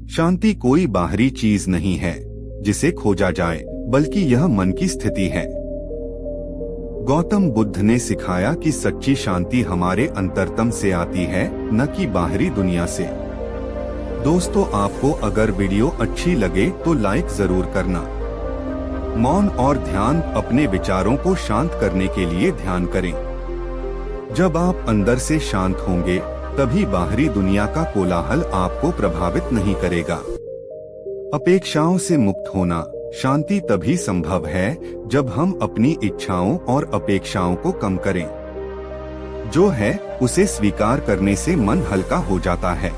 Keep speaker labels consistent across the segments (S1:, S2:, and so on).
S1: शांति कोई बाहरी चीज नहीं है जिसे खोजा जाए, बल्कि यह मन की स्थिति है। गौतम बुद्ध ने सिखाया कि सच्ची शांति हमारे अंतरतम से आती है, न कि बाहरी दुनिया से। दोस्तों, आपको अगर वीडियो अच्छी लगे तो लाइक जरूर करना। मौन और ध्यान अपने विचारों को शांत करने के लिए ध्यान करें। जब आप अंदर से शांत होंगे, तभी बाहरी दुनिया का कोलाहल आपको प्रभावित नहीं करेगा। अपेक्षाओं से मुक्त होना शांति तभी संभव है जब हम अपनी इच्छाओं और अपेक्षाओं को कम करें। जो है उसे स्वीकार करने से मन हल्का हो जाता है।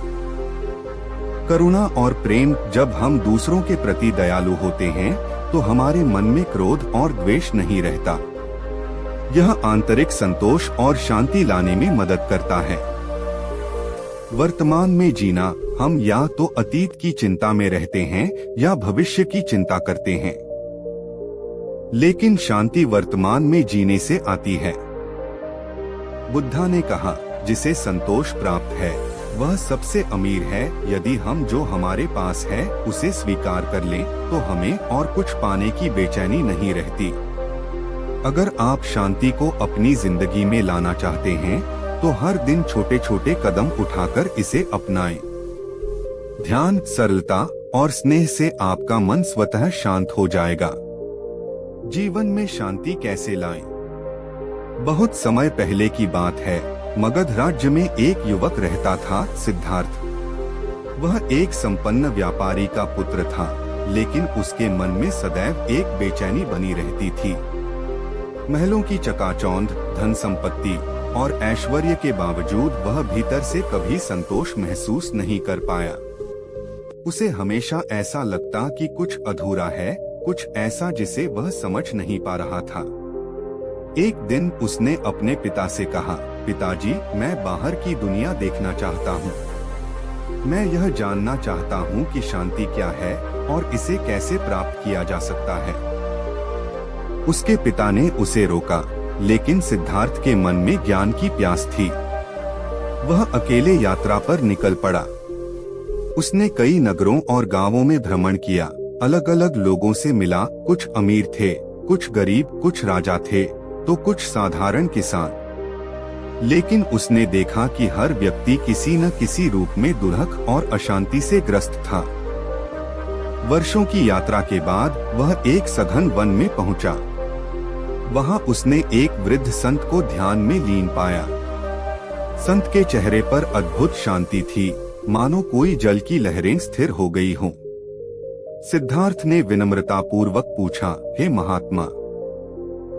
S1: करुणा और प्रेम, जब हम दूसरों के प्रति दयालु होते हैं तो हमारे मन में क्रोध और द्वेष नहीं रहता। यह आंतरिक संतोष और शांति लाने में मदद करता है। वर्तमान में जीना, हम या तो अतीत की चिंता में रहते हैं या भविष्य की चिंता करते हैं, लेकिन शांति वर्तमान में जीने से आती है। बुद्धा ने कहा, जिसे संतोष प्राप्त है वह सबसे अमीर है। यदि हम जो हमारे पास है उसे स्वीकार कर लें, तो हमें और कुछ पाने की बेचैनी नहीं रहती। अगर आप शांति को अपनी जिंदगी में लाना चाहते हैं, तो हर दिन छोटे छोटे कदम उठाकर इसे अपनाएं। ध्यान, सरलता और स्नेह से आपका मन स्वतः शांत हो जाएगा। जीवन में शांति कैसे लाएं? बहुत समय पहले की बात है। मगध राज्य में एक युवक रहता था, सिद्धार्थ। वह एक संपन्न व्यापारी का पुत्र था, लेकिन उसके मन में सदैव एक बेचैनी बनी रहती थी। महलों की चकाचौंध, धन संपत्ति और ऐश्वर्य के बावजूद वह भीतर से कभी संतोष महसूस नहीं कर पाया। उसे हमेशा ऐसा लगता कि कुछ अधूरा है, कुछ ऐसा जिसे वह समझ नहीं पा रहा था। एक दिन उसने अपने पिता से कहा, पिताजी, मैं बाहर की दुनिया देखना चाहता हूँ। मैं यह जानना चाहता हूँ कि शांति क्या है और इसे कैसे प्राप्त किया जा सकता है। उसके पिता ने उसे रोका, लेकिन सिद्धार्थ के मन में ज्ञान की प्यास थी। वह अकेले यात्रा पर निकल पड़ा। उसने कई नगरों और गांवों में भ्रमण किया, अलग अलग लोगों से मिला। कुछ अमीर थे, कुछ गरीब, कुछ राजा थे तो कुछ साधारण किसान। लेकिन उसने देखा कि हर व्यक्ति किसी न किसी रूप में दुर्हक और अशांति से ग्रस्त था। वर्षों की यात्रा के बाद वह एक सघन वन में पहुंचा। वहां उसने एक वृद्ध संत को ध्यान में लीन पाया। संत के चेहरे पर अद्भुत शांति थी, मानो कोई जल की लहरें स्थिर हो गई हों। सिद्धार्थ ने विनम्रतापूर्वक पूछा, हे महात्मा,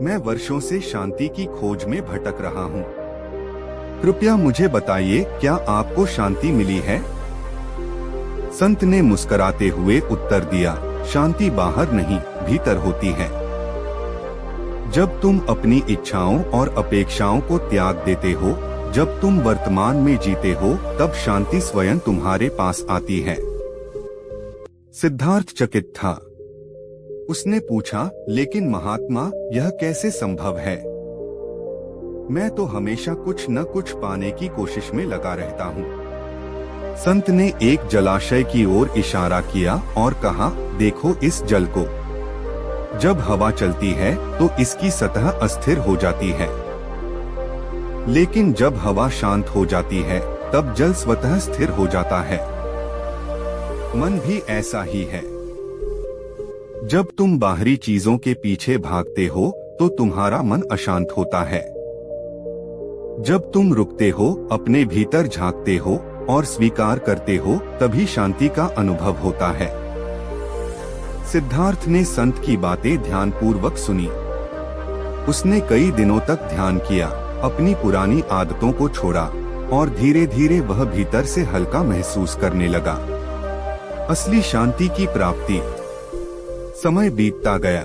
S1: मैं वर्षों से शांति की खोज में भटक रहा हूँ। कृपया मुझे बताइए, क्या आपको शांति मिली है? संत ने मुस्कुराते हुए उत्तर दिया, शांति बाहर नहीं, भीतर होती है। जब तुम अपनी इच्छाओं और अपेक्षाओं को त्याग देते हो, जब तुम वर्तमान में जीते हो, तब शांति स्वयं तुम्हारे पास आती है। सिद्धार्थ चकित था। उसने पूछा, लेकिन महात्मा, यह कैसे संभव है? मैं तो हमेशा कुछ न कुछ पाने की कोशिश में लगा रहता हूँ। संत ने एक जलाशय की ओर इशारा किया और कहा, देखो इस जल को। जब हवा चलती है तो इसकी सतह अस्थिर हो जाती है, लेकिन जब हवा शांत हो जाती है तब जल स्वतः स्थिर हो जाता है। मन भी ऐसा ही है। जब तुम बाहरी चीजों के पीछे भागते हो तो तुम्हारा मन अशांत होता है। जब तुम रुकते हो, अपने भीतर झांकते हो और स्वीकार करते हो, तभी शांति का अनुभव होता है। सिद्धार्थ ने संत की बातें ध्यानपूर्वक सुनी। उसने कई दिनों तक ध्यान किया, अपनी पुरानी आदतों को छोड़ा और धीरे धीरे वह भीतर से हल्का महसूस करने लगा। असली शांति की प्राप्ति। समय बीतता गया।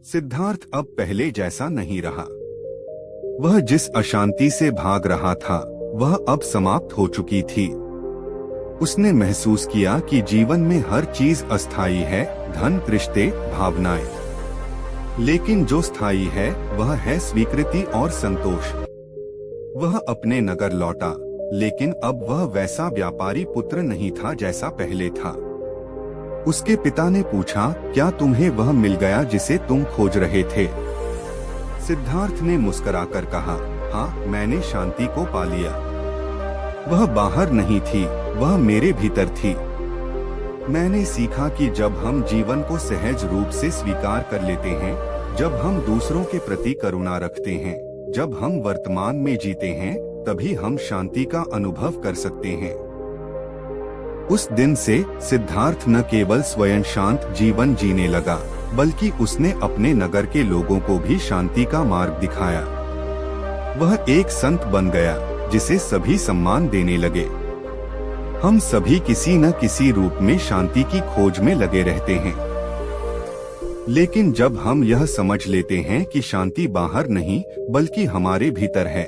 S1: सिद्धार्थ अब पहले जैसा नहीं रहा। वह जिस अशांति से भाग रहा था, वह अब समाप्त हो चुकी थी। उसने महसूस किया कि जीवन में हर चीज अस्थायी है, धन, रिश्ते, भावनाएं। लेकिन जो स्थायी है वह है स्वीकृति और संतोष। वह अपने नगर लौटा, लेकिन अब वह वैसा व्यापारी पुत्र नहीं था जैसा पहले था। उसके पिता ने पूछा, क्या तुम्हें वह मिल गया जिसे तुम खोज रहे थे? सिद्धार्थ ने मुस्कुराकर कहा, हाँ, मैंने शांति को पा लिया। वह बाहर नहीं थी, वह मेरे भीतर थी। मैंने सीखा कि जब हम जीवन को सहज रूप से स्वीकार कर लेते हैं, जब हम दूसरों के प्रति करुणा रखते हैं, जब हम वर्तमान में जीते हैं, तभी हम शांति का अनुभव कर सकते हैं। उस दिन से सिद्धार्थ न केवल स्वयं शांत जीवन जीने लगा, बल्कि उसने अपने नगर के लोगों को भी शांति का मार्ग दिखाया। वह एक संत बन गया जिसे सभी सम्मान देने लगे। हम सभी किसी न किसी रूप में शांति की खोज में लगे रहते हैं, लेकिन जब हम यह समझ लेते हैं कि शांति बाहर नहीं बल्कि हमारे भीतर है,